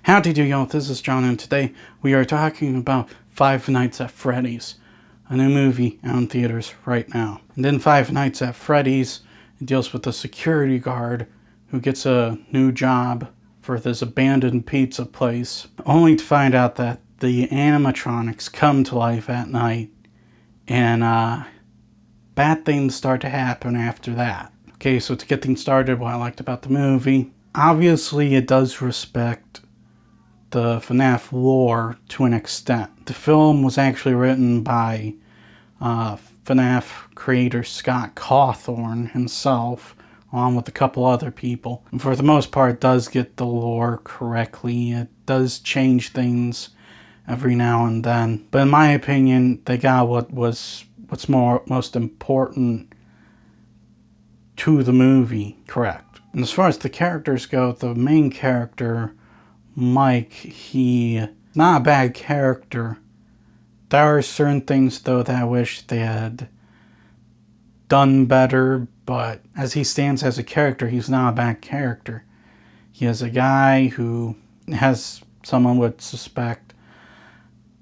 Howdy do y'all, this is John, and today we are talking about Five Nights at Freddy's, a new movie out in theaters right now. And in Five Nights at Freddy's, it deals with a security guard who gets a new job for this abandoned pizza place, only to find out that the animatronics come to life at night, and bad things start to happen after that. Okay, so to get things started, what I liked about the movie, obviously it does respect the FNAF lore to an extent. The film was actually written by FNAF creator Scott Cawthon himself, along with a couple other people. And for the most part, it does get the lore correctly. It does change things every now and then. But in my opinion, they got what's most important to the movie correct. And as far as the characters go, the main character, Mike, he's not a bad character. There are certain things, though, that I wish they had done better, but as he stands as a character, he's not a bad character. He is a guy who has, someone would suspect,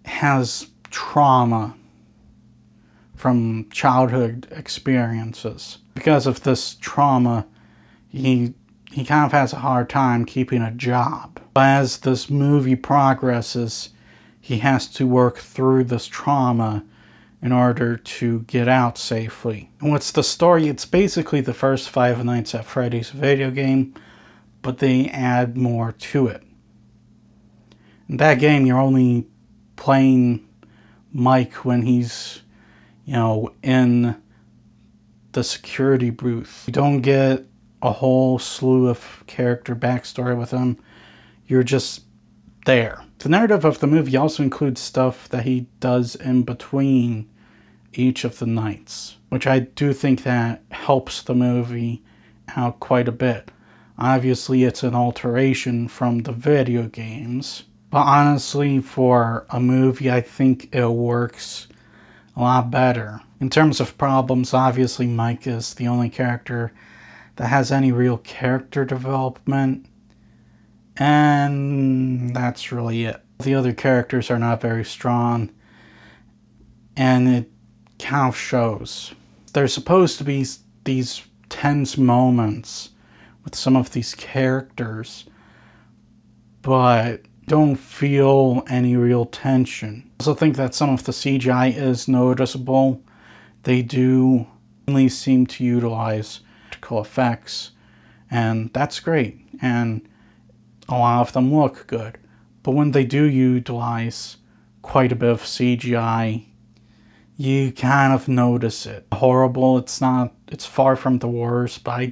has trauma from childhood experiences. Because of this trauma, he kind of has a hard time keeping a job. But as this movie progresses, he has to work through this trauma in order to get out safely. And what's the story? It's basically the first Five Nights at Freddy's video game, but they add more to it. In that game, you're only playing Mike when he's, in the security booth. You don't get a whole slew of character backstory with him. You're just there. The narrative of the movie also includes stuff that he does in between each of the nights, which I do think that helps the movie out quite a bit. Obviously, it's an alteration from the video games, but honestly, for a movie, I think it works a lot better. In terms of problems, obviously Mike is the only character that has any real character development, and that's really it. The other characters are not very strong, and it kind of shows. There's supposed to be these tense moments with some of these characters, but don't feel any real tension. I also think that some of the CGI is noticeable. They do only seem to utilize practical effects, and that's great, and a lot of them look good. But when they do utilize quite a bit of CGI, you kind of notice it. Horrible, it's not, it's far from the worst, but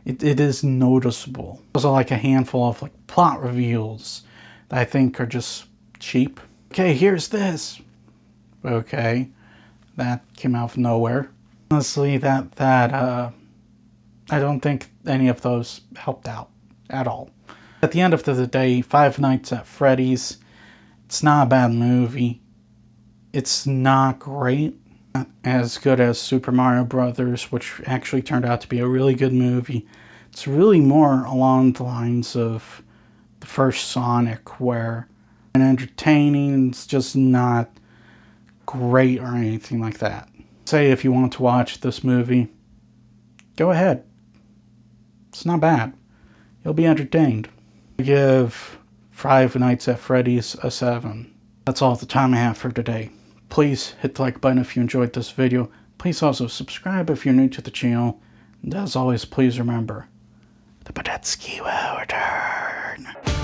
it is noticeable. Also, like a handful of plot reveals that I think are just cheap. Okay, here's this. Okay, that came out of nowhere. Honestly, I don't think any of those helped out at all. At the end of the day, Five Nights at Freddy's, it's not a bad movie. It's not great. Not as good as Super Mario Brothers, which actually turned out to be a really good movie. It's really more along the lines of the first Sonic, where it's entertaining, it's just not great or anything like that. Say if you want to watch this movie, go ahead. It's not bad. You'll be entertained. I give Five Nights at Freddy's a 7. That's all the time I have for today. Please hit the like button if you enjoyed this video. Please also subscribe if you're new to the channel. And as always, please remember, the Badetsky will return.